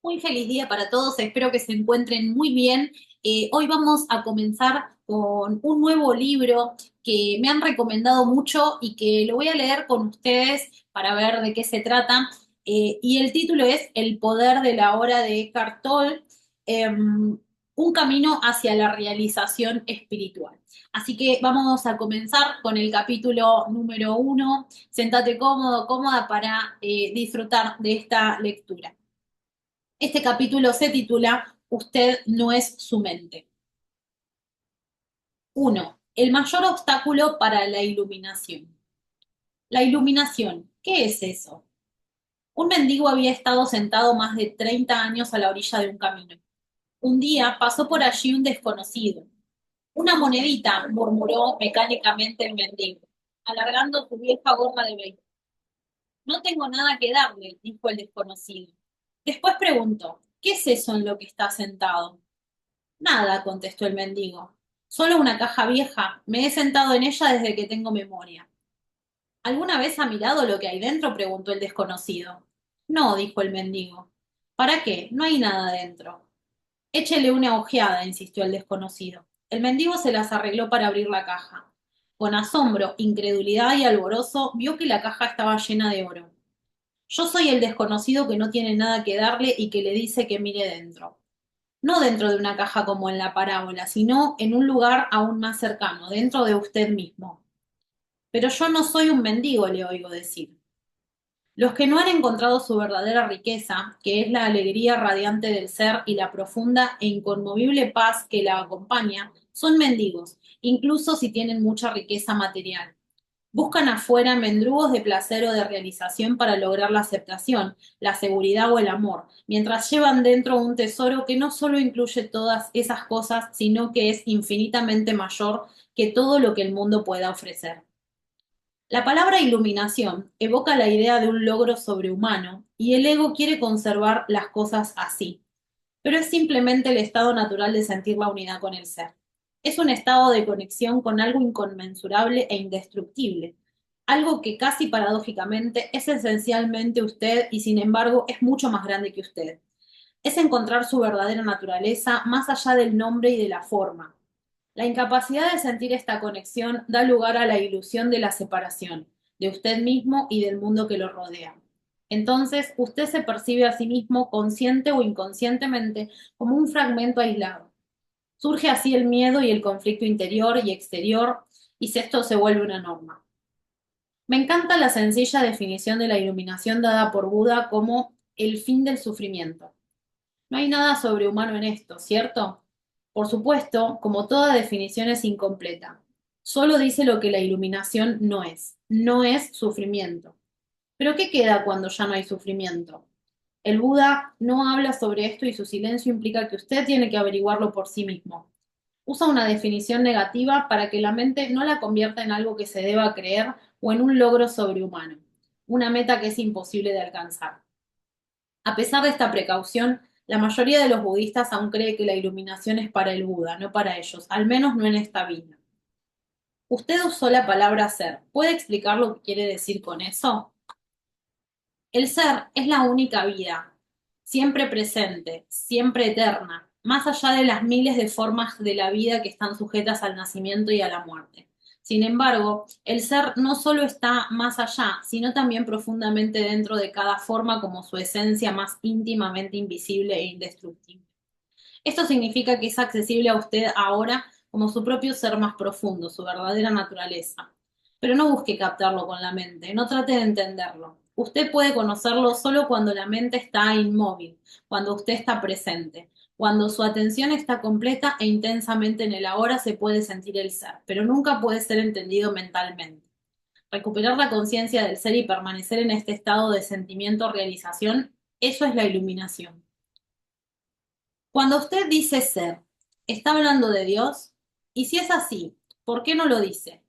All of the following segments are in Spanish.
Muy feliz día para todos, espero que se encuentren muy bien. Hoy vamos a comenzar con un nuevo libro que me han recomendado mucho y que lo voy a leer con ustedes para ver de qué se trata. Y el título es El poder de la hora de Eckhart Tolle, un camino hacia la realización espiritual. Así que vamos a comenzar con el capítulo número 1. Séntate cómodo, cómoda para disfrutar de esta lectura. Este capítulo se titula Usted no es su mente. 1. El mayor obstáculo para la iluminación. La iluminación, ¿qué es eso? Un mendigo había estado sentado más de 30 años a la orilla de un camino. Un día pasó por allí un desconocido. Una monedita, murmuró mecánicamente el mendigo, alargando su vieja gorra de béisbol. No tengo nada que darle, dijo el desconocido. Después preguntó, ¿qué es eso en lo que está sentado? Nada, contestó el mendigo. Solo una caja vieja. Me he sentado en ella desde que tengo memoria. ¿Alguna vez ha mirado lo que hay dentro? Preguntó el desconocido. No, dijo el mendigo. ¿Para qué? No hay nada dentro. Échele una ojeada, insistió el desconocido. El mendigo se las arregló para abrir la caja. Con asombro, incredulidad y alborozo, vio que la caja estaba llena de oro. Yo soy el desconocido que no tiene nada que darle y que le dice que mire dentro. No dentro de una caja como en la parábola, sino en un lugar aún más cercano, dentro de usted mismo. Pero yo no soy un mendigo, le oigo decir. Los que no han encontrado su verdadera riqueza, que es la alegría radiante del ser y la profunda e inconmovible paz que la acompaña, son mendigos, incluso si tienen mucha riqueza material. Buscan afuera mendrugos de placer o de realización para lograr la aceptación, la seguridad o el amor, mientras llevan dentro un tesoro que no solo incluye todas esas cosas, sino que es infinitamente mayor que todo lo que el mundo pueda ofrecer. La palabra iluminación evoca la idea de un logro sobrehumano y el ego quiere conservar las cosas así, pero es simplemente el estado natural de sentir la unidad con el ser. Es un estado de conexión con algo inconmensurable e indestructible, algo que casi paradójicamente es esencialmente usted y sin embargo es mucho más grande que usted. Es encontrar su verdadera naturaleza más allá del nombre y de la forma. La incapacidad de sentir esta conexión da lugar a la ilusión de la separación, de usted mismo y del mundo que lo rodea. Entonces, usted se percibe a sí mismo, consciente o inconscientemente, como un fragmento aislado. Surge así el miedo y el conflicto interior y exterior, y esto se vuelve una norma. Me encanta la sencilla definición de la iluminación dada por Buda como el fin del sufrimiento. No hay nada sobrehumano en esto, ¿cierto? Por supuesto, como toda definición es incompleta. Solo dice lo que la iluminación no es. No es sufrimiento. Pero ¿qué queda cuando ya no hay sufrimiento? El Buda no habla sobre esto y su silencio implica que usted tiene que averiguarlo por sí mismo. Usa una definición negativa para que la mente no la convierta en algo que se deba creer o en un logro sobrehumano, una meta que es imposible de alcanzar. A pesar de esta precaución, la mayoría de los budistas aún cree que la iluminación es para el Buda, no para ellos, al menos no en esta vida. Usted usó la palabra ser. ¿Puede explicar lo que quiere decir con eso? El ser es la única vida, siempre presente, siempre eterna, más allá de las miles de formas de la vida que están sujetas al nacimiento y a la muerte. Sin embargo, el ser no solo está más allá, sino también profundamente dentro de cada forma como su esencia más íntimamente invisible e indestructible. Esto significa que es accesible a usted ahora como su propio ser más profundo, su verdadera naturaleza. Pero no busque captarlo con la mente, no trate de entenderlo. Usted puede conocerlo solo cuando la mente está inmóvil, cuando usted está presente. Cuando su atención está completa e intensamente en el ahora se puede sentir el ser, pero nunca puede ser entendido mentalmente. Recuperar la conciencia del ser y permanecer en este estado de sentimiento-realización, eso es la iluminación. Cuando usted dice ser, ¿está hablando de Dios? Y si es así, ¿por qué no lo dice?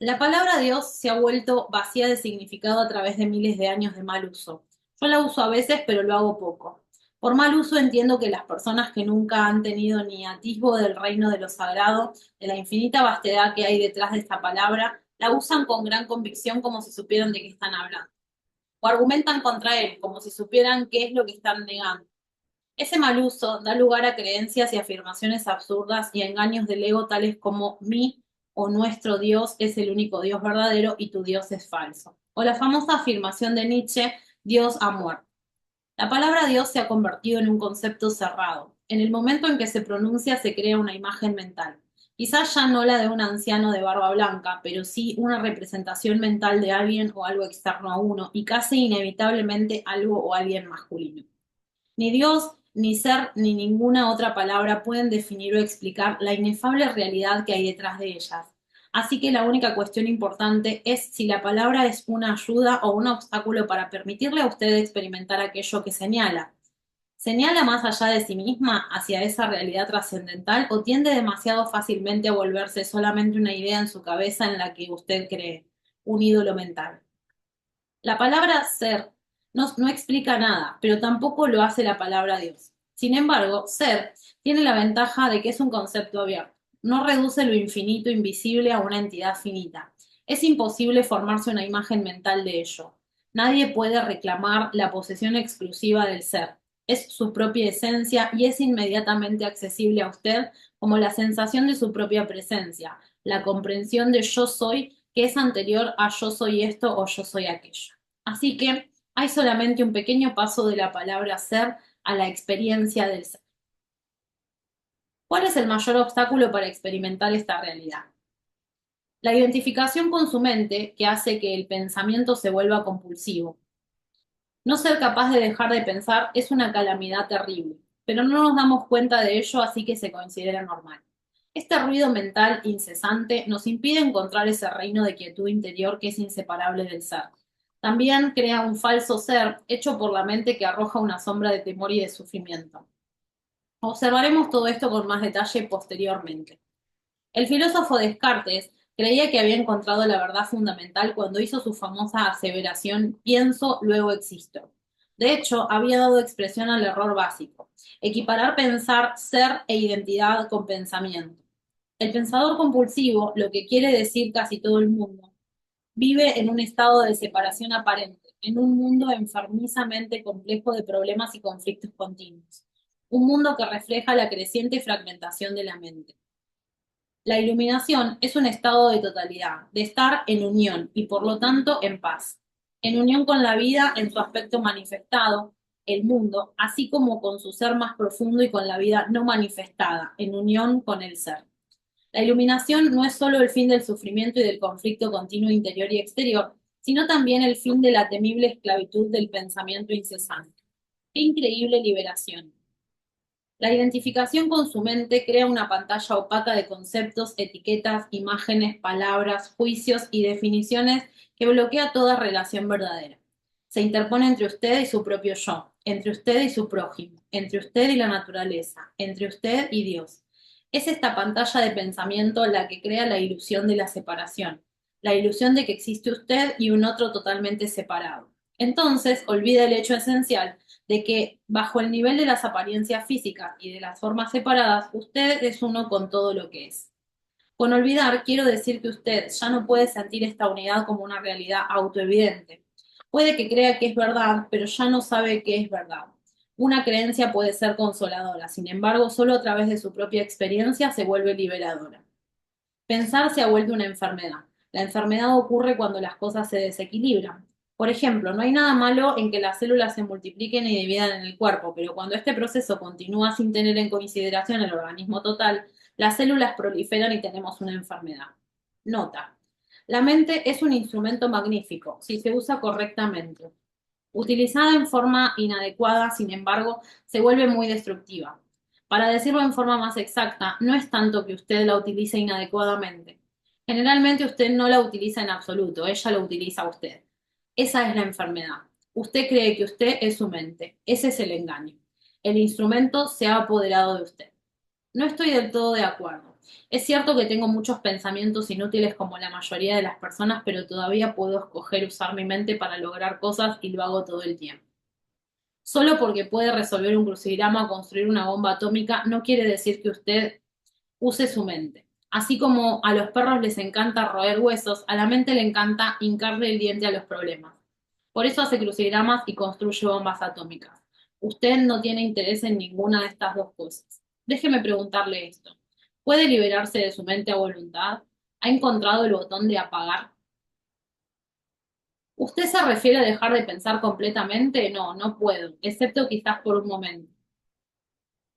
La palabra Dios se ha vuelto vacía de significado a través de miles de años de mal uso. Yo la uso a veces, pero lo hago poco. Por mal uso entiendo que las personas que nunca han tenido ni atisbo del reino de lo sagrado, de la infinita vastedad que hay detrás de esta palabra, la usan con gran convicción como si supieran de qué están hablando. o argumentan contra él, como si supieran qué es lo que están negando. Ese mal uso da lugar a creencias y afirmaciones absurdas y a engaños del ego tales como mi o nuestro Dios es el único Dios verdadero y tu Dios es falso. O la famosa afirmación de Nietzsche, Dios ha muerto. La palabra Dios se ha convertido en un concepto cerrado. En el momento en que se pronuncia se crea una imagen mental. Quizás ya no la de un anciano de barba blanca, pero sí una representación mental de alguien o algo externo a uno y casi inevitablemente algo o alguien masculino. Ni Dios, ni ser, ni ninguna otra palabra pueden definir o explicar la inefable realidad que hay detrás de ellas. Así que la única cuestión importante es si la palabra es una ayuda o un obstáculo para permitirle a usted experimentar aquello que señala. ¿Señala más allá de sí misma hacia esa realidad trascendental o tiende demasiado fácilmente a volverse solamente una idea en su cabeza en la que usted cree, un ídolo mental? La palabra ser no explica nada, pero tampoco lo hace la palabra Dios. Sin embargo, ser tiene la ventaja de que es un concepto abierto. No reduce lo infinito invisible a una entidad finita. Es imposible formarse una imagen mental de ello. Nadie puede reclamar la posesión exclusiva del ser. Es su propia esencia y es inmediatamente accesible a usted como la sensación de su propia presencia, la comprensión de yo soy que es anterior a yo soy esto o yo soy aquello. Así que hay solamente un pequeño paso de la palabra ser a la experiencia del ser. ¿Cuál es el mayor obstáculo para experimentar esta realidad? La identificación con su mente, que hace que el pensamiento se vuelva compulsivo. No ser capaz de dejar de pensar es una calamidad terrible, pero no nos damos cuenta de ello, así que se considera normal. Este ruido mental incesante nos impide encontrar ese reino de quietud interior que es inseparable del ser. También crea un falso ser hecho por la mente que arroja una sombra de temor y de sufrimiento. Observaremos todo esto con más detalle posteriormente. El filósofo Descartes creía que había encontrado la verdad fundamental cuando hizo su famosa aseveración pienso, luego existo. De hecho, había dado expresión al error básico, equiparar pensar, ser e identidad con pensamiento. El pensador compulsivo, lo que quiere decir casi todo el mundo, vive en un estado de separación aparente, en un mundo enfermizamente complejo de problemas y conflictos continuos, un mundo que refleja la creciente fragmentación de la mente. La iluminación es un estado de totalidad, de estar en unión y por lo tanto en paz, en unión con la vida en su aspecto manifestado, el mundo, así como con su ser más profundo y con la vida no manifestada, en unión con el ser. La iluminación no es solo el fin del sufrimiento y del conflicto continuo interior y exterior, sino también el fin de la temible esclavitud del pensamiento incesante. ¡Qué increíble liberación! La identificación con su mente crea una pantalla opaca de conceptos, etiquetas, imágenes, palabras, juicios y definiciones que bloquea toda relación verdadera. Se interpone entre usted y su propio yo, entre usted y su prójimo, entre usted y la naturaleza, entre usted y Dios. Es esta pantalla de pensamiento la que crea la ilusión de la separación, la ilusión de que existe usted y un otro totalmente separado. Entonces, olvida el hecho esencial de que bajo el nivel de las apariencias físicas y de las formas separadas, usted es uno con todo lo que es. Con olvidar, quiero decir que usted ya no puede sentir esta unidad como una realidad autoevidente. Puede que crea que es verdad, pero ya no sabe qué es verdad. Una creencia puede ser consoladora, sin embargo, solo a través de su propia experiencia se vuelve liberadora. Pensar se ha vuelto una enfermedad. La enfermedad ocurre cuando las cosas se desequilibran. Por ejemplo, no hay nada malo en que las células se multipliquen y dividan en el cuerpo, pero cuando este proceso continúa sin tener en consideración el organismo total, las células proliferan y tenemos una enfermedad. Nota. La mente es un instrumento magnífico si se usa correctamente. Utilizada en forma inadecuada, sin embargo, se vuelve muy destructiva. Para decirlo en forma más exacta, no es tanto que usted la utilice inadecuadamente. Generalmente usted no la utiliza en absoluto, ella lo utiliza a usted. Esa es la enfermedad. Usted cree que usted es su mente. Ese es el engaño. El instrumento se ha apoderado de usted. No estoy del todo de acuerdo. Es cierto que tengo muchos pensamientos inútiles como la mayoría de las personas, pero todavía puedo escoger usar mi mente para lograr cosas y lo hago todo el tiempo. Solo porque puede resolver un crucigrama o construir una bomba atómica no quiere decir que usted use su mente. Así como a los perros les encanta roer huesos, a la mente le encanta hincarle el diente a los problemas. Por eso hace crucigramas y construye bombas atómicas. Usted no tiene interés en ninguna de estas dos cosas. Déjeme preguntarle esto. ¿Puede liberarse de su mente a voluntad? ¿Ha encontrado el botón de apagar? ¿Usted se refiere a dejar de pensar completamente? No, no puedo, excepto quizás por un momento.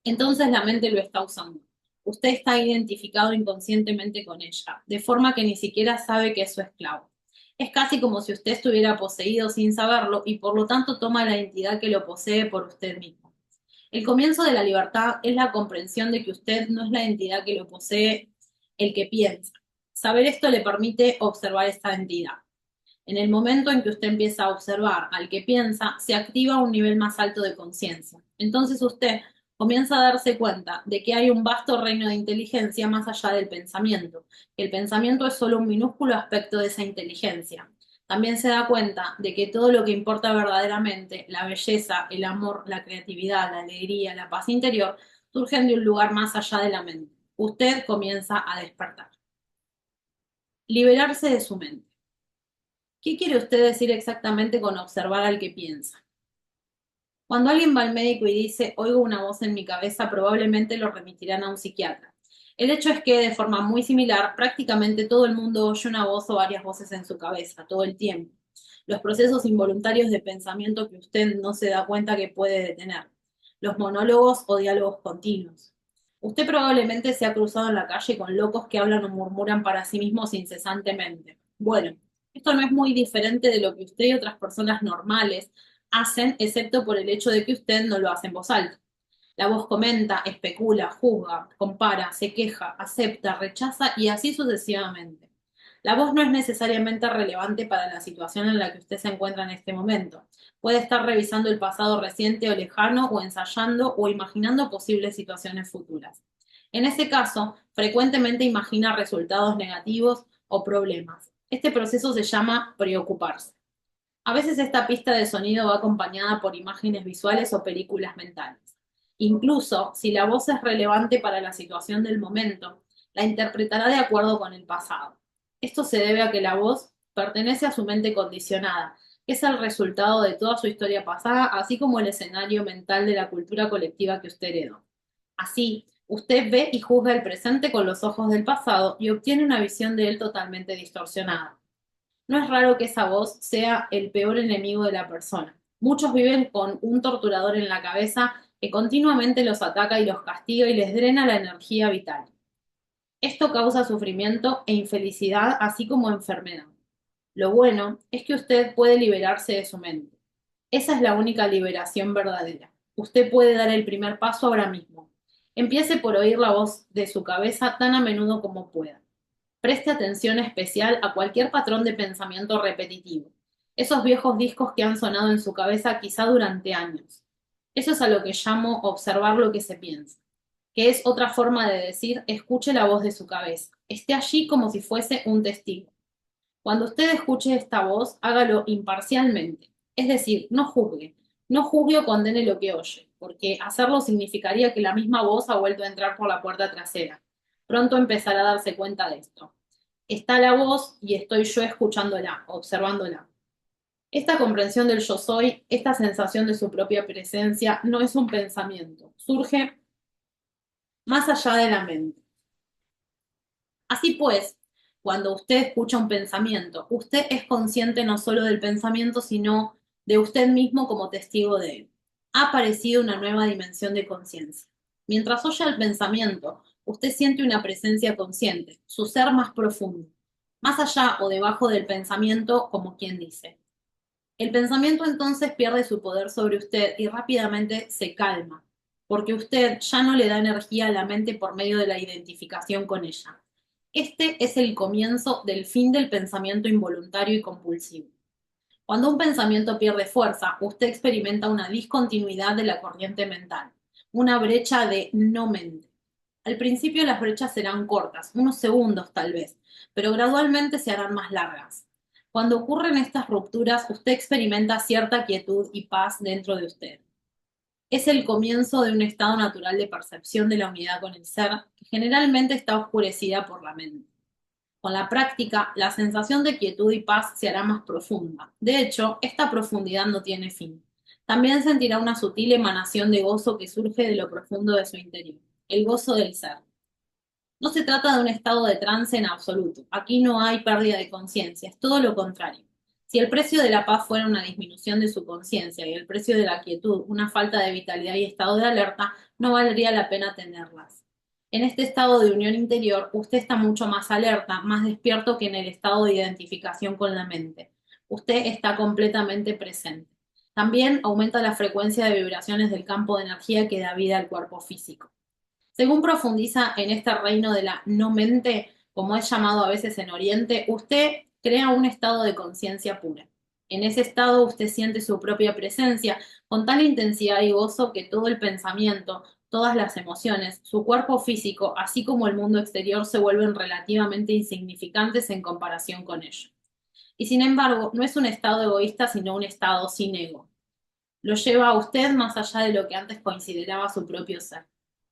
Entonces la mente lo está usando. Usted está identificado inconscientemente con ella, de forma que ni siquiera sabe que es su esclavo. Es casi como si usted estuviera poseído sin saberlo y por lo tanto toma la entidad que lo posee por usted mismo. El comienzo de la libertad es la comprensión de que usted no es la entidad que lo posee, el que piensa. Saber esto le permite observar esta entidad. En el momento en que usted empieza a observar al que piensa, se activa un nivel más alto de conciencia. Entonces usted comienza a darse cuenta de que hay un vasto reino de inteligencia más allá del pensamiento. El pensamiento es solo un minúsculo aspecto de esa inteligencia. También se da cuenta de que todo lo que importa verdaderamente, la belleza, el amor, la creatividad, la alegría, la paz interior, surgen de un lugar más allá de la mente. Usted comienza a despertar. Liberarse de su mente. ¿Qué quiere usted decir exactamente con observar al que piensa? Cuando alguien va al médico y dice, oigo una voz en mi cabeza, probablemente lo remitirán a un psiquiatra. El hecho es que, de forma muy similar, prácticamente todo el mundo oye una voz o varias voces en su cabeza, todo el tiempo. Los procesos involuntarios de pensamiento que usted no se da cuenta que puede detener. Los monólogos o diálogos continuos. Usted probablemente se ha cruzado en la calle con locos que hablan o murmuran para sí mismos incesantemente. Bueno, esto no es muy diferente de lo que usted y otras personas normales hacen, excepto por el hecho de que usted no lo hace en voz alta. La voz comenta, especula, juzga, compara, se queja, acepta, rechaza y así sucesivamente. La voz no es necesariamente relevante para la situación en la que usted se encuentra en este momento. Puede estar revisando el pasado reciente o lejano o ensayando o imaginando posibles situaciones futuras. En ese caso, frecuentemente imagina resultados negativos o problemas. Este proceso se llama preocuparse. A veces esta pista de sonido va acompañada por imágenes visuales o películas mentales. Incluso si la voz es relevante para la situación del momento, la interpretará de acuerdo con el pasado. Esto se debe a que la voz pertenece a su mente condicionada, que es el resultado de toda su historia pasada, así como el escenario mental de la cultura colectiva que usted heredó. Así, usted ve y juzga el presente con los ojos del pasado y obtiene una visión de él totalmente distorsionada. No es raro que esa voz sea el peor enemigo de la persona. Muchos viven con un torturador en la cabeza que continuamente los ataca y los castiga y les drena la energía vital. Esto causa sufrimiento e infelicidad, así como enfermedad. Lo bueno es que usted puede liberarse de su mente. Esa es la única liberación verdadera. Usted puede dar el primer paso ahora mismo. Empiece por oír la voz de su cabeza tan a menudo como pueda. Preste atención especial a cualquier patrón de pensamiento repetitivo. Esos viejos discos que han sonado en su cabeza quizá durante años. Eso es a lo que llamo observar lo que se piensa, que es otra forma de decir escuche la voz de su cabeza. Esté allí como si fuese un testigo. Cuando usted escuche esta voz, hágalo imparcialmente. Es decir, no juzgue. No juzgue o condene lo que oye, porque hacerlo significaría que la misma voz ha vuelto a entrar por la puerta trasera. Pronto empezará a darse cuenta de esto. Está la voz y estoy yo escuchándola, observándola. Esta comprensión del yo soy, esta sensación de su propia presencia, no es un pensamiento, surge más allá de la mente. Así pues, cuando usted escucha un pensamiento, usted es consciente no solo del pensamiento, sino de usted mismo como testigo de él. Ha aparecido una nueva dimensión de conciencia. Mientras oye el pensamiento, usted siente una presencia consciente, su ser más profundo, más allá o debajo del pensamiento, como quien dice. El pensamiento entonces pierde su poder sobre usted y rápidamente se calma, porque usted ya no le da energía a la mente por medio de la identificación con ella. Este es el comienzo del fin del pensamiento involuntario y compulsivo. Cuando un pensamiento pierde fuerza, usted experimenta una discontinuidad de la corriente mental, una brecha de no mente. Al principio las brechas serán cortas, unos segundos tal vez, pero gradualmente se harán más largas. Cuando ocurren estas rupturas, usted experimenta cierta quietud y paz dentro de usted. Es el comienzo de un estado natural de percepción de la unidad con el ser, que generalmente está oscurecida por la mente. Con la práctica, la sensación de quietud y paz se hará más profunda. De hecho, esta profundidad no tiene fin. También sentirá una sutil emanación de gozo que surge de lo profundo de su interior, el gozo del ser. No se trata de un estado de trance en absoluto. Aquí no hay pérdida de conciencia, es todo lo contrario. Si el precio de la paz fuera una disminución de su conciencia y el precio de la quietud una falta de vitalidad y estado de alerta, no valdría la pena tenerlas. En este estado de unión interior, usted está mucho más alerta, más despierto que en el estado de identificación con la mente. Usted está completamente presente. También aumenta la frecuencia de vibraciones del campo de energía que da vida al cuerpo físico. Según profundiza en este reino de la no mente, como es llamado a veces en Oriente, usted crea un estado de conciencia pura. En ese estado usted siente su propia presencia con tal intensidad y gozo que todo el pensamiento, todas las emociones, su cuerpo físico, así como el mundo exterior se vuelven relativamente insignificantes en comparación con ello. Y sin embargo, no es un estado egoísta, sino un estado sin ego. Lo lleva a usted más allá de lo que antes consideraba su propio ser.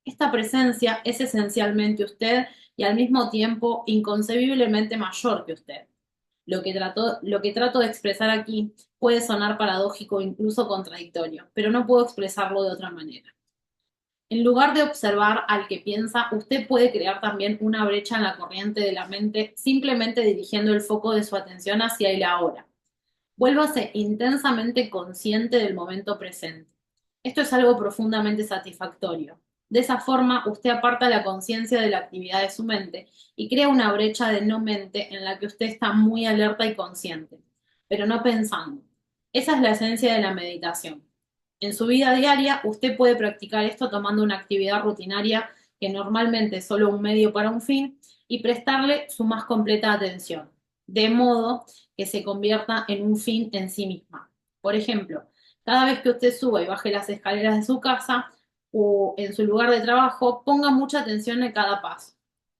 Esta presencia es esencialmente usted y al mismo tiempo inconcebiblemente mayor que usted. Lo que trato de expresar aquí puede sonar paradójico o incluso contradictorio, pero no puedo expresarlo de otra manera. En lugar de observar al que piensa, usted puede crear también una brecha en la corriente de la mente simplemente dirigiendo el foco de su atención hacia el ahora. Vuélvase intensamente consciente del momento presente. Esto es algo profundamente satisfactorio. De esa forma, usted aparta la conciencia de la actividad de su mente y crea una brecha de no mente en la que usted está muy alerta y consciente, pero no pensando. Esa es la esencia de la meditación. En su vida diaria, usted puede practicar esto tomando una actividad rutinaria que normalmente es solo un medio para un fin y prestarle su más completa atención, de modo que se convierta en un fin en sí misma. Por ejemplo, cada vez que usted suba y baje las escaleras de su casa o en su lugar de trabajo, ponga mucha atención a cada paso,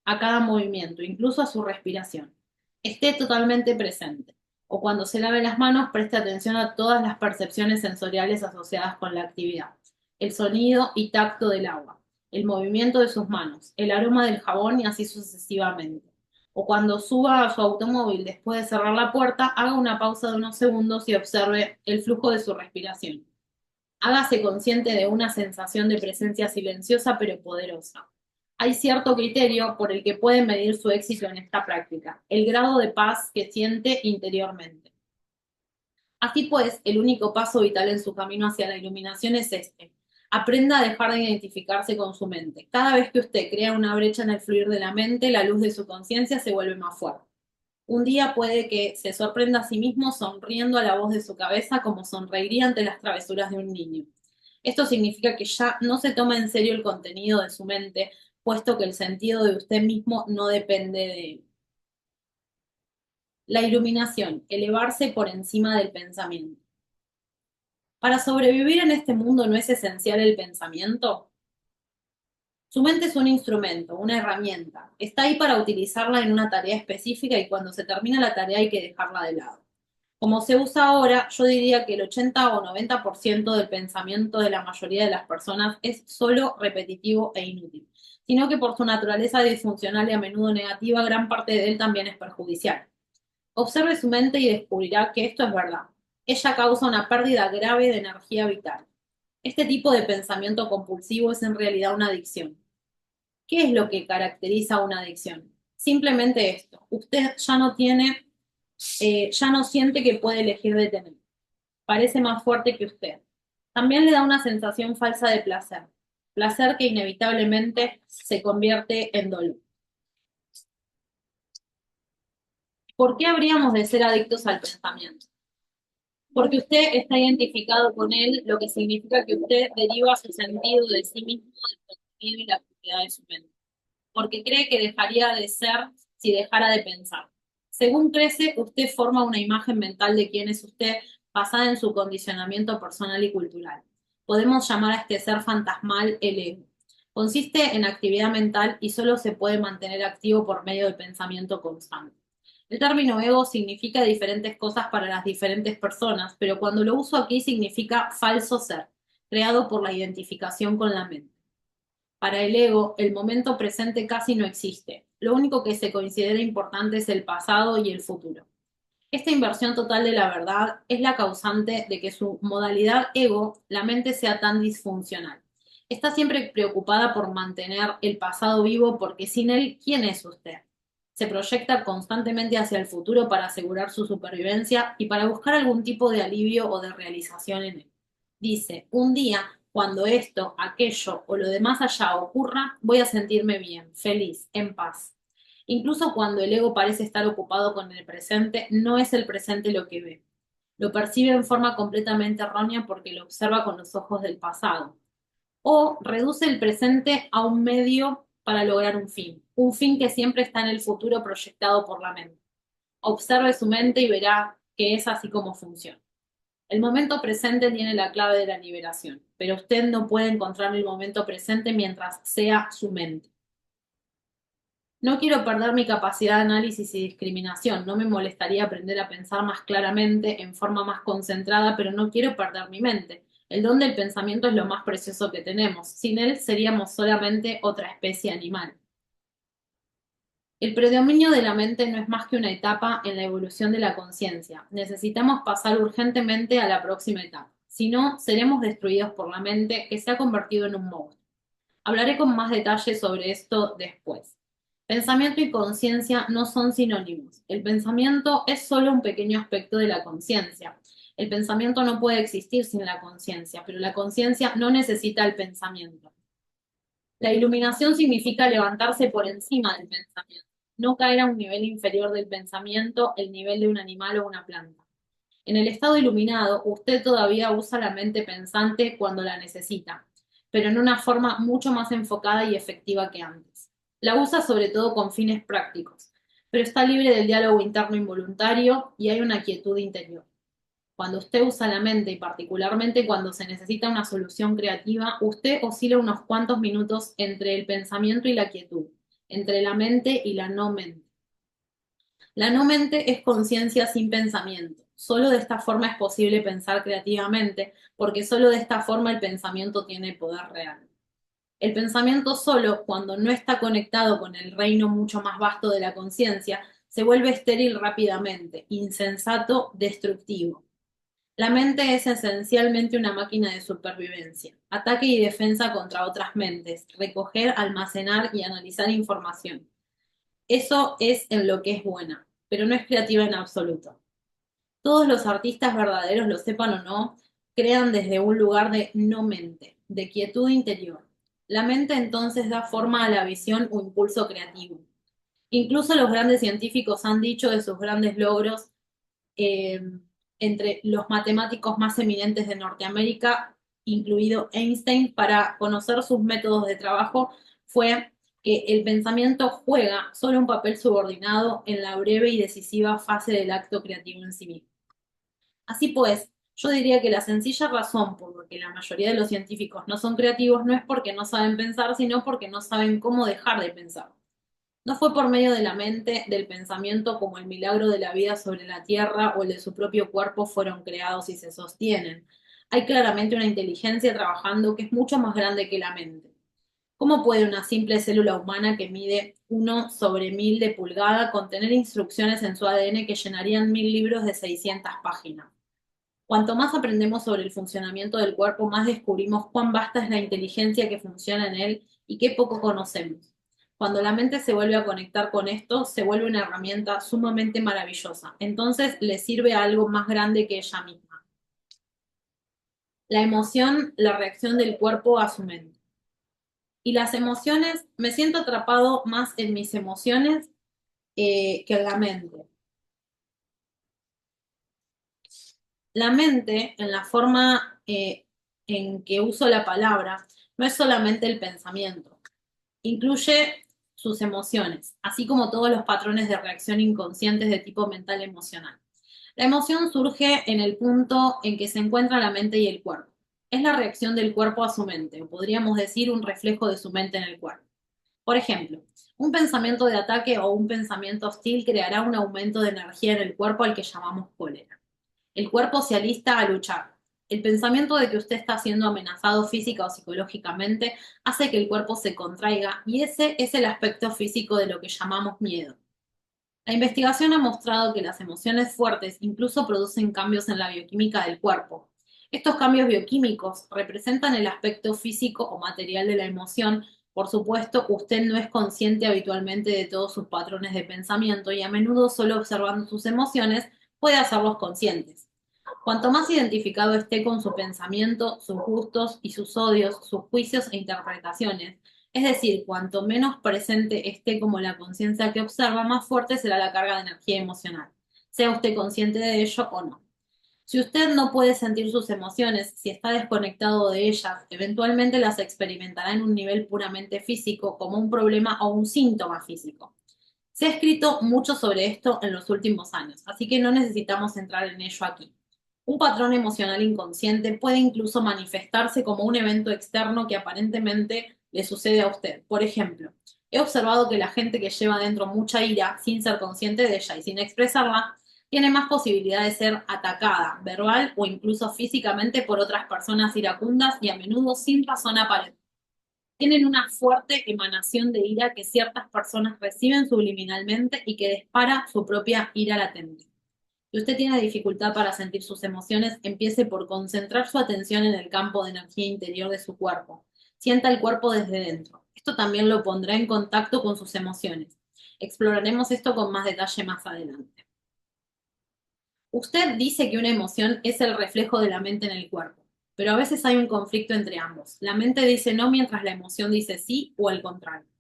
a cada movimiento, incluso a su respiración. Esté totalmente presente. O cuando se lave las manos, preste atención a todas las percepciones sensoriales asociadas con la actividad. El sonido y tacto del agua, el movimiento de sus manos, el aroma del jabón y así sucesivamente. O cuando suba a su automóvil después de cerrar la puerta, haga una pausa de unos segundos y observe el flujo de su respiración. Hágase consciente de una sensación de presencia silenciosa pero poderosa. Hay cierto criterio por el que puede medir su éxito en esta práctica, el grado de paz que siente interiormente. Así pues, el único paso vital en su camino hacia la iluminación es este. Aprenda a dejar de identificarse con su mente. Cada vez que usted crea una brecha en el fluir de la mente, la luz de su conciencia se vuelve más fuerte. Un día puede que se sorprenda a sí mismo sonriendo a la voz de su cabeza como sonreiría ante las travesuras de un niño. Esto significa que ya no se toma en serio el contenido de su mente, puesto que el sentido de usted mismo no depende de él. La iluminación, elevarse por encima del pensamiento. Para sobrevivir en este mundo no es esencial el pensamiento. Su mente es un instrumento, una herramienta. Está ahí para utilizarla en una tarea específica y cuando se termina la tarea hay que dejarla de lado. Como se usa ahora, yo diría que el 80 o 90% del pensamiento de la mayoría de las personas es solo repetitivo e inútil, sino que por su naturaleza disfuncional y a menudo negativa, gran parte de él también es perjudicial. Observe su mente y descubrirá que esto es verdad. Ella causa una pérdida grave de energía vital. Este tipo de pensamiento compulsivo es en realidad una adicción. ¿Qué es lo que caracteriza una adicción? Simplemente esto. Usted ya no siente que puede elegir detener. Parece más fuerte que usted. También le da una sensación falsa de placer. Placer que inevitablemente se convierte en dolor. ¿Por qué habríamos de ser adictos al pensamiento? Porque usted está identificado con él, lo que significa que usted deriva su sentido de sí mismo del contenido y la propiedad de su mente. Porque cree que dejaría de ser si dejara de pensar. Según crece, usted forma una imagen mental de quién es usted basada en su condicionamiento personal y cultural. Podemos llamar a este ser fantasmal el ego. Consiste en actividad mental y solo se puede mantener activo por medio del pensamiento constante. El término ego significa diferentes cosas para las diferentes personas, pero cuando lo uso aquí significa falso ser, creado por la identificación con la mente. Para el ego, el momento presente casi no existe. Lo único que se considera importante es el pasado y el futuro. Esta inversión total de la verdad es la causante de que su modalidad ego, la mente, sea tan disfuncional. Está siempre preocupada por mantener el pasado vivo porque sin él, ¿quién es usted? Se proyecta constantemente hacia el futuro para asegurar su supervivencia y para buscar algún tipo de alivio o de realización en él. Dice, un día, cuando esto, aquello o lo demás allá ocurra, voy a sentirme bien, feliz, en paz. Incluso cuando el ego parece estar ocupado con el presente, no es el presente lo que ve. Lo percibe en forma completamente errónea porque lo observa con los ojos del pasado. O reduce el presente a un medio para lograr un fin que siempre está en el futuro proyectado por la mente. Observe su mente y verá que es así como funciona. El momento presente tiene la clave de la liberación, pero usted no puede encontrar el momento presente mientras sea su mente. No quiero perder mi capacidad de análisis y discriminación. No me molestaría aprender a pensar más claramente, en forma más concentrada, pero no quiero perder mi mente. El don del pensamiento es lo más precioso que tenemos. Sin él seríamos solamente otra especie animal. El predominio de la mente no es más que una etapa en la evolución de la conciencia. Necesitamos pasar urgentemente a la próxima etapa. Si no, seremos destruidos por la mente que se ha convertido en un monstruo. Hablaré con más detalle sobre esto después. Pensamiento y conciencia no son sinónimos. El pensamiento es solo un pequeño aspecto de la conciencia. El pensamiento no puede existir sin la conciencia, pero la conciencia no necesita el pensamiento. La iluminación significa levantarse por encima del pensamiento, no caer a un nivel inferior del pensamiento, el nivel de un animal o una planta. En el estado iluminado, usted todavía usa la mente pensante cuando la necesita, pero en una forma mucho más enfocada y efectiva que antes. La usa sobre todo con fines prácticos, pero está libre del diálogo interno involuntario y hay una quietud interior. Cuando usted usa la mente y particularmente cuando se necesita una solución creativa, usted oscila unos cuantos minutos entre el pensamiento y la quietud, entre la mente y la no mente. La no mente es conciencia sin pensamiento. Solo de esta forma es posible pensar creativamente, porque solo de esta forma el pensamiento tiene poder real. El pensamiento solo, cuando no está conectado con el reino mucho más vasto de la conciencia, se vuelve estéril rápidamente, insensato, destructivo. La mente es esencialmente una máquina de supervivencia, ataque y defensa contra otras mentes, recoger, almacenar y analizar información. Eso es en lo que es buena, pero no es creativa en absoluto. Todos los artistas verdaderos, lo sepan o no, crean desde un lugar de no mente, de quietud interior. La mente entonces da forma a la visión o impulso creativo. Incluso los grandes científicos han dicho de sus grandes logros, eh, entre los matemáticos más eminentes de Norteamérica, incluido Einstein, para conocer sus métodos de trabajo, fue que el pensamiento juega solo un papel subordinado en la breve y decisiva fase del acto creativo en sí mismo. Así pues, yo diría que la sencilla razón por la que la mayoría de los científicos no son creativos no es porque no saben pensar, sino porque no saben cómo dejar de pensar. No fue por medio de la mente, del pensamiento, como el milagro de la vida sobre la tierra o el de su propio cuerpo fueron creados y se sostienen. Hay claramente una inteligencia trabajando que es mucho más grande que la mente. ¿Cómo puede una simple célula humana que mide 1/1000 de pulgada contener instrucciones en su ADN que llenarían 1000 libros de 600 páginas? Cuanto más aprendemos sobre el funcionamiento del cuerpo, más descubrimos cuán vasta es la inteligencia que funciona en él y qué poco conocemos. Cuando la mente se vuelve a conectar con esto, se vuelve una herramienta sumamente maravillosa. Entonces le sirve a algo más grande que ella misma. La emoción, la reacción del cuerpo a su mente. Y las emociones, me siento atrapado más en mis emociones que en la mente. La mente, en la forma en que uso la palabra, no es solamente el pensamiento, incluye sus emociones, así como todos los patrones de reacción inconscientes de tipo mental emocional. La emoción surge en el punto en que se encuentra la mente y el cuerpo. Es la reacción del cuerpo a su mente, o podríamos decir un reflejo de su mente en el cuerpo. Por ejemplo, un pensamiento de ataque o un pensamiento hostil creará un aumento de energía en el cuerpo al que llamamos cólera. El cuerpo se alista a luchar. El pensamiento de que usted está siendo amenazado física o psicológicamente hace que el cuerpo se contraiga y ese es el aspecto físico de lo que llamamos miedo. La investigación ha mostrado que las emociones fuertes incluso producen cambios en la bioquímica del cuerpo. Estos cambios bioquímicos representan el aspecto físico o material de la emoción. Por supuesto, usted no es consciente habitualmente de todos sus patrones de pensamiento y a menudo solo observando sus emociones puede hacerlos conscientes. Cuanto más identificado esté con su pensamiento, sus gustos y sus odios, sus juicios e interpretaciones, es decir, cuanto menos presente esté como la conciencia que observa, más fuerte será la carga de energía emocional, sea usted consciente de ello o no. Si usted no puede sentir sus emociones, si está desconectado de ellas, eventualmente las experimentará en un nivel puramente físico, como un problema o un síntoma físico. Se ha escrito mucho sobre esto en los últimos años, así que no necesitamos entrar en ello aquí. Un patrón emocional inconsciente puede incluso manifestarse como un evento externo que aparentemente le sucede a usted. Por ejemplo, he observado que la gente que lleva dentro mucha ira sin ser consciente de ella y sin expresarla, tiene más posibilidad de ser atacada, verbal o incluso físicamente por otras personas iracundas y a menudo sin razón aparente. Tienen una fuerte emanación de ira que ciertas personas reciben subliminalmente y que dispara su propia ira latente. Si usted tiene dificultad para sentir sus emociones, empiece por concentrar su atención en el campo de energía interior de su cuerpo. Sienta el cuerpo desde dentro. Esto también lo pondrá en contacto con sus emociones. Exploraremos esto con más detalle más adelante. Usted dice que una emoción es el reflejo de la mente en el cuerpo, pero a veces hay un conflicto entre ambos. La mente dice no mientras la emoción dice sí o al contrario.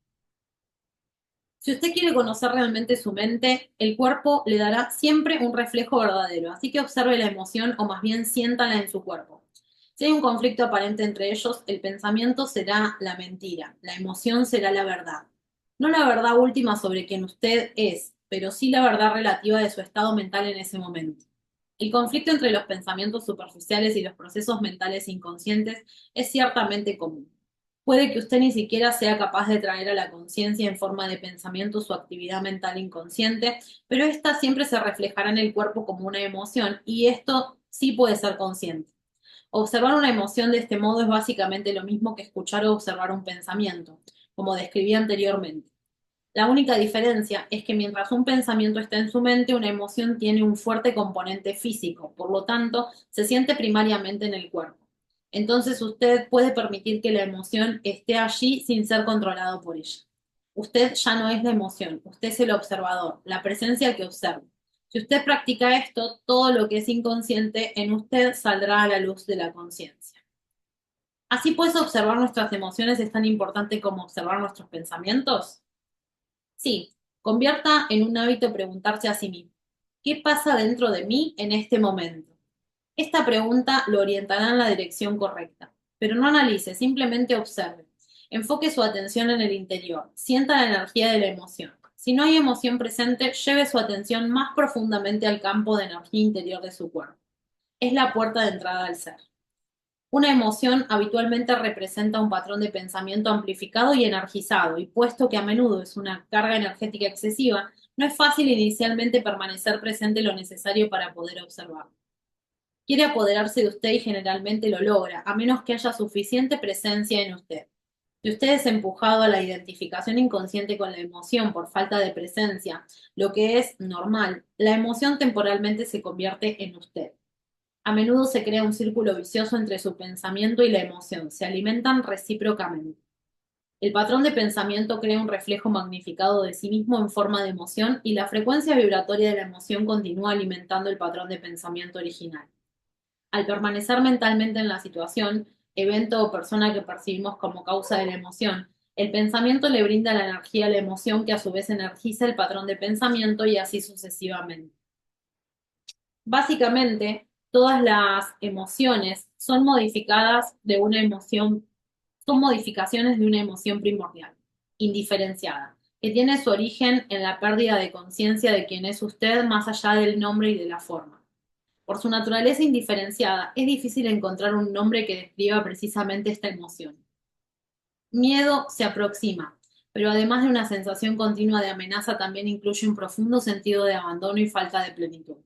Si usted quiere conocer realmente su mente, el cuerpo le dará siempre un reflejo verdadero, así que observe la emoción o más bien siéntala en su cuerpo. Si hay un conflicto aparente entre ellos, el pensamiento será la mentira, la emoción será la verdad. No la verdad última sobre quién usted es, pero sí la verdad relativa de su estado mental en ese momento. El conflicto entre los pensamientos superficiales y los procesos mentales inconscientes es ciertamente común. Puede que usted ni siquiera sea capaz de traer a la conciencia en forma de pensamiento su actividad mental inconsciente, pero ésta siempre se reflejará en el cuerpo como una emoción y esto sí puede ser consciente. Observar una emoción de este modo es básicamente lo mismo que escuchar o observar un pensamiento, como describí anteriormente. La única diferencia es que mientras un pensamiento está en su mente, una emoción tiene un fuerte componente físico, por lo tanto, se siente primariamente en el cuerpo. Entonces usted puede permitir que la emoción esté allí sin ser controlado por ella. Usted ya no es la emoción, usted es el observador, la presencia que observa. Si usted practica esto, todo lo que es inconsciente en usted saldrá a la luz de la conciencia. Así pues, observar nuestras emociones es tan importante como observar nuestros pensamientos. Sí, convierta en un hábito preguntarse a sí mismo, ¿qué pasa dentro de mí en este momento? Esta pregunta lo orientará en la dirección correcta, pero no analice, simplemente observe. Enfoque su atención en el interior, sienta la energía de la emoción. Si no hay emoción presente, lleve su atención más profundamente al campo de energía interior de su cuerpo. Es la puerta de entrada al ser. Una emoción habitualmente representa un patrón de pensamiento amplificado y energizado, y puesto que a menudo es una carga energética excesiva, no es fácil inicialmente permanecer presente lo necesario para poder observarlo. Quiere apoderarse de usted y generalmente lo logra, a menos que haya suficiente presencia en usted. Si usted es empujado a la identificación inconsciente con la emoción por falta de presencia, lo que es normal, la emoción temporalmente se convierte en usted. A menudo se crea un círculo vicioso entre su pensamiento y la emoción, se alimentan recíprocamente. El patrón de pensamiento crea un reflejo magnificado de sí mismo en forma de emoción y la frecuencia vibratoria de la emoción continúa alimentando el patrón de pensamiento original. Al permanecer mentalmente en la situación, evento o persona que percibimos como causa de la emoción, el pensamiento le brinda la energía a la emoción que a su vez energiza el patrón de pensamiento y así sucesivamente. Básicamente, todas las emociones son modificadas de una emoción, son modificaciones de una emoción primordial, indiferenciada, que tiene su origen en la pérdida de conciencia de quién es usted más allá del nombre y de la forma. Por su naturaleza indiferenciada, es difícil encontrar un nombre que describa precisamente esta emoción. Miedo se aproxima, pero además de una sensación continua de amenaza, también incluye un profundo sentido de abandono y falta de plenitud.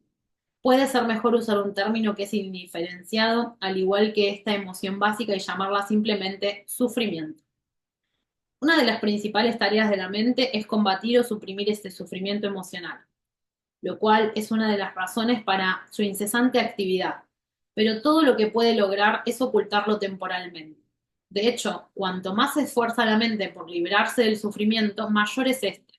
Puede ser mejor usar un término que es indiferenciado, al igual que esta emoción básica, y llamarla simplemente sufrimiento. Una de las principales tareas de la mente es combatir o suprimir este sufrimiento emocional, lo cual es una de las razones para su incesante actividad, pero todo lo que puede lograr es ocultarlo temporalmente. De hecho, cuanto más se esfuerza la mente por librarse del sufrimiento, mayor es este.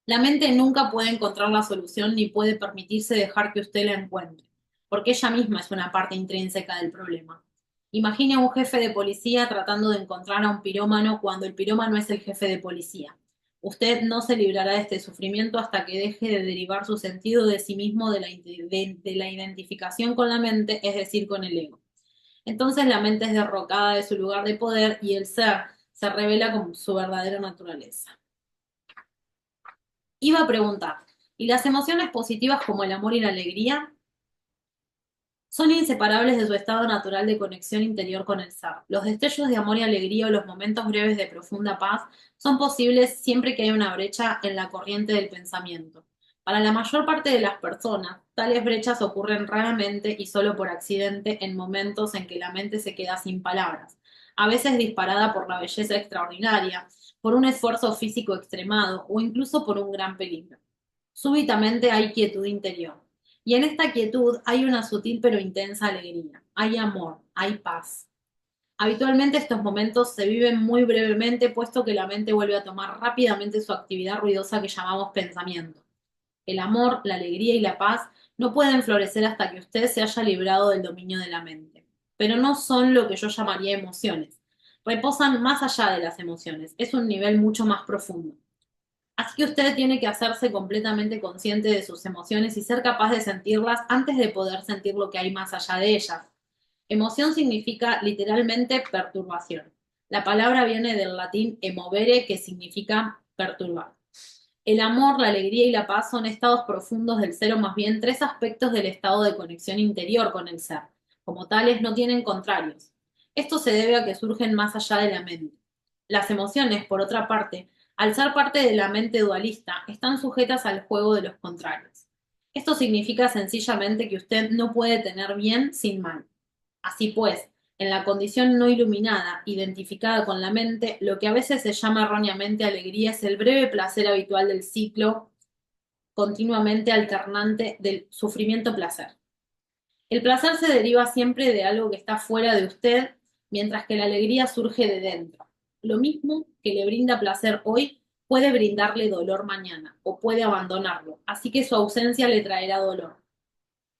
La mente nunca puede encontrar la solución ni puede permitirse dejar que usted la encuentre, porque ella misma es una parte intrínseca del problema. Imagine a un jefe de policía tratando de encontrar a un pirómano cuando el pirómano es el jefe de policía. Usted no se librará de este sufrimiento hasta que deje de derivar su sentido de sí mismo de la identificación con la mente, es decir, con el ego. Entonces la mente es derrocada de su lugar de poder y el ser se revela con su verdadera naturaleza. Iba a preguntar, ¿y las emociones positivas como el amor y la alegría son inseparables de su estado natural de conexión interior con el ser? Los destellos de amor y alegría o los momentos breves de profunda paz son posibles siempre que haya una brecha en la corriente del pensamiento. Para la mayor parte de las personas, tales brechas ocurren raramente y solo por accidente en momentos en que la mente se queda sin palabras, a veces disparada por la belleza extraordinaria, por un esfuerzo físico extremado o incluso por un gran peligro. Súbitamente hay quietud interior. Y en esta quietud hay una sutil pero intensa alegría, hay amor, hay paz. Habitualmente estos momentos se viven muy brevemente, puesto que la mente vuelve a tomar rápidamente su actividad ruidosa que llamamos pensamiento. El amor, la alegría y la paz no pueden florecer hasta que usted se haya librado del dominio de la mente. Pero no son lo que yo llamaría emociones. Reposan más allá de las emociones. Es un nivel mucho más profundo. Así que usted tiene que hacerse completamente consciente de sus emociones y ser capaz de sentirlas antes de poder sentir lo que hay más allá de ellas. Emoción significa literalmente perturbación. La palabra viene del latín emovere, que significa perturbar. El amor, la alegría y la paz son estados profundos del ser, o más bien tres aspectos del estado de conexión interior con el ser. Como tales, no tienen contrarios. Esto se debe a que surgen más allá de la mente. Las emociones, por otra parte, al ser parte de la mente dualista, están sujetas al juego de los contrarios. Esto significa sencillamente que usted no puede tener bien sin mal. Así pues, en la condición no iluminada, identificada con la mente, lo que a veces se llama erróneamente alegría es el breve placer habitual del ciclo continuamente alternante del sufrimiento-placer. El placer se deriva siempre de algo que está fuera de usted, mientras que la alegría surge de dentro. Lo mismo que le brinda placer hoy puede brindarle dolor mañana, o puede abandonarlo, así que su ausencia le traerá dolor.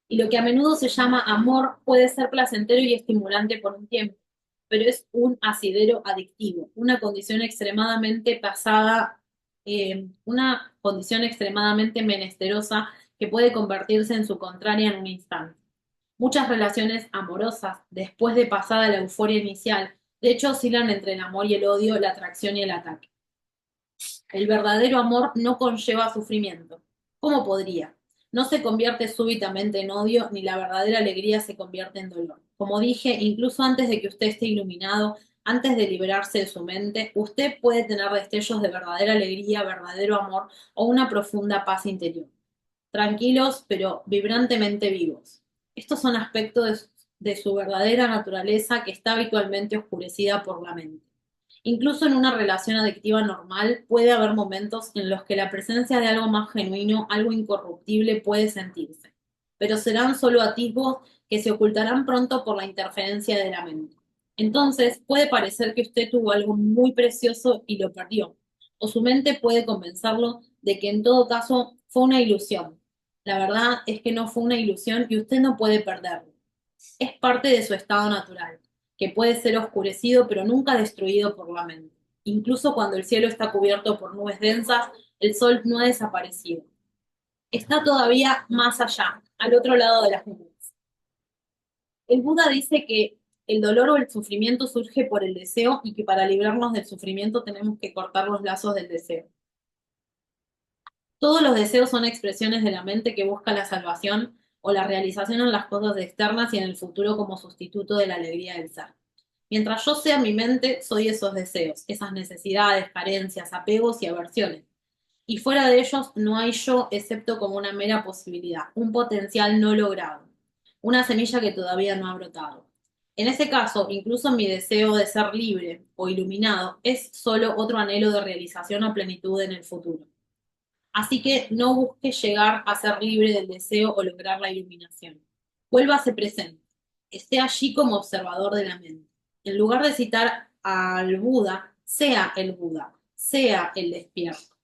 Y lo que a menudo se llama amor puede ser placentero y estimulante por un tiempo, pero es un asidero adictivo, una condición extremadamente pasada, una condición extremadamente menesterosa que puede convertirse en su contraria en un instante. Muchas relaciones amorosas, después de pasada la euforia inicial, de hecho oscilan entre el amor y el odio, la atracción y el ataque. El verdadero amor no conlleva sufrimiento. ¿Cómo podría? No se convierte súbitamente en odio, ni la verdadera alegría se convierte en dolor. Como dije, incluso antes de que usted esté iluminado, antes de liberarse de su mente, usted puede tener destellos de verdadera alegría, verdadero amor o una profunda paz interior. Tranquilos, pero vibrantemente vivos. Estos son aspectos de su verdadera naturaleza que está habitualmente oscurecida por la mente. Incluso en una relación adictiva normal puede haber momentos en los que la presencia de algo más genuino, algo incorruptible puede sentirse, pero serán solo atisbos que se ocultarán pronto por la interferencia de la mente. Entonces puede parecer que usted tuvo algo muy precioso y lo perdió, o su mente puede convencerlo de que en todo caso fue una ilusión. La verdad es que no fue una ilusión y usted no puede perderlo. Es parte de su estado natural, que puede ser oscurecido pero nunca destruido por la mente. Incluso cuando el cielo está cubierto por nubes densas, el sol no ha desaparecido. Está todavía más allá, al otro lado de las nubes. El Buda dice que el dolor o el sufrimiento surge por el deseo y que para librarnos del sufrimiento tenemos que cortar los lazos del deseo. Todos los deseos son expresiones de la mente que busca la salvación o la realización en las cosas externas y en el futuro como sustituto de la alegría del ser. Mientras yo sea mi mente, soy esos deseos, esas necesidades, carencias, apegos y aversiones. y fuera de ellos no hay yo excepto como una mera posibilidad, un potencial no logrado, una semilla que todavía no ha brotado. En ese caso, incluso mi deseo de ser libre o iluminado es solo otro anhelo de realización o plenitud en el futuro. Así que no busque llegar a ser libre del deseo o lograr la iluminación. Vuélvase presente. Esté allí como observador de la mente. En lugar de citar al Buda, sea el Buda, sea el despierto.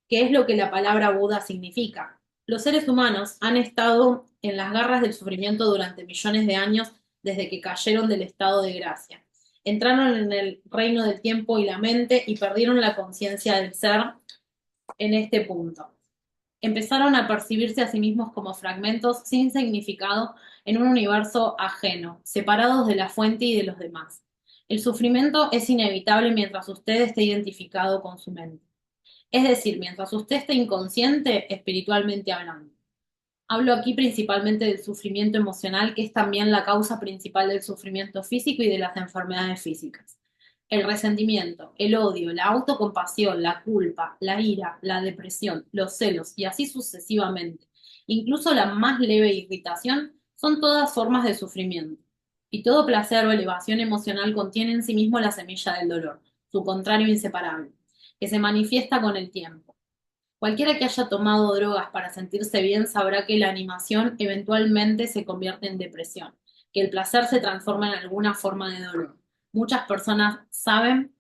¿Qué es lo que la palabra Buda significa? Los seres humanos han estado en las garras del sufrimiento durante millones de años desde que cayeron del estado de gracia. Entraron en el reino del tiempo y la mente y perdieron la conciencia del ser en este punto. Empezaron a percibirse a sí mismos como fragmentos sin significado en un universo ajeno, separados de la fuente y de los demás. El sufrimiento es inevitable mientras usted esté identificado con su mente. Es decir, mientras usted esté inconsciente, espiritualmente hablando. Hablo aquí principalmente del sufrimiento emocional, que es también la causa principal del sufrimiento físico y de las enfermedades físicas. El resentimiento, el odio, la autocompasión, la culpa, la ira, la depresión, los celos y así sucesivamente, incluso la más leve irritación, son todas formas de sufrimiento. Y todo placer o elevación emocional contiene en sí mismo la semilla del dolor, su contrario inseparable, que se manifiesta con el tiempo. Cualquiera que haya tomado drogas para sentirse bien sabrá que la animación eventualmente se convierte en depresión, que el placer se transforma en alguna forma de dolor. Muchas personas saben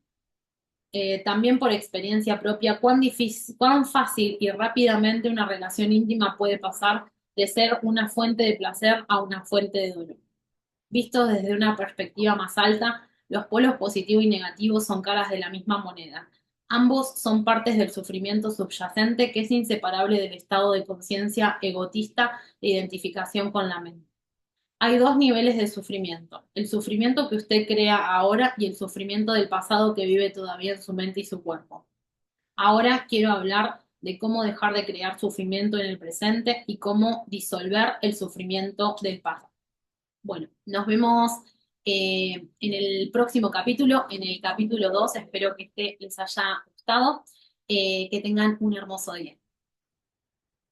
también por experiencia propia cuán difícil, cuán fácil y rápidamente una relación íntima puede pasar de ser una fuente de placer a una fuente de dolor. Vistos desde una perspectiva más alta, los polos positivo y negativo son caras de la misma moneda. Ambos son partes del sufrimiento subyacente que es inseparable del estado de conciencia egotista de identificación con la mente. Hay dos niveles de sufrimiento, el sufrimiento que usted crea ahora y el sufrimiento del pasado que vive todavía en su mente y su cuerpo. Ahora quiero hablar de cómo dejar de crear sufrimiento en el presente y cómo disolver el sufrimiento del pasado. Bueno, nos vemos en el próximo capítulo, en el capítulo 2. Espero que este les haya gustado. Que tengan un hermoso día.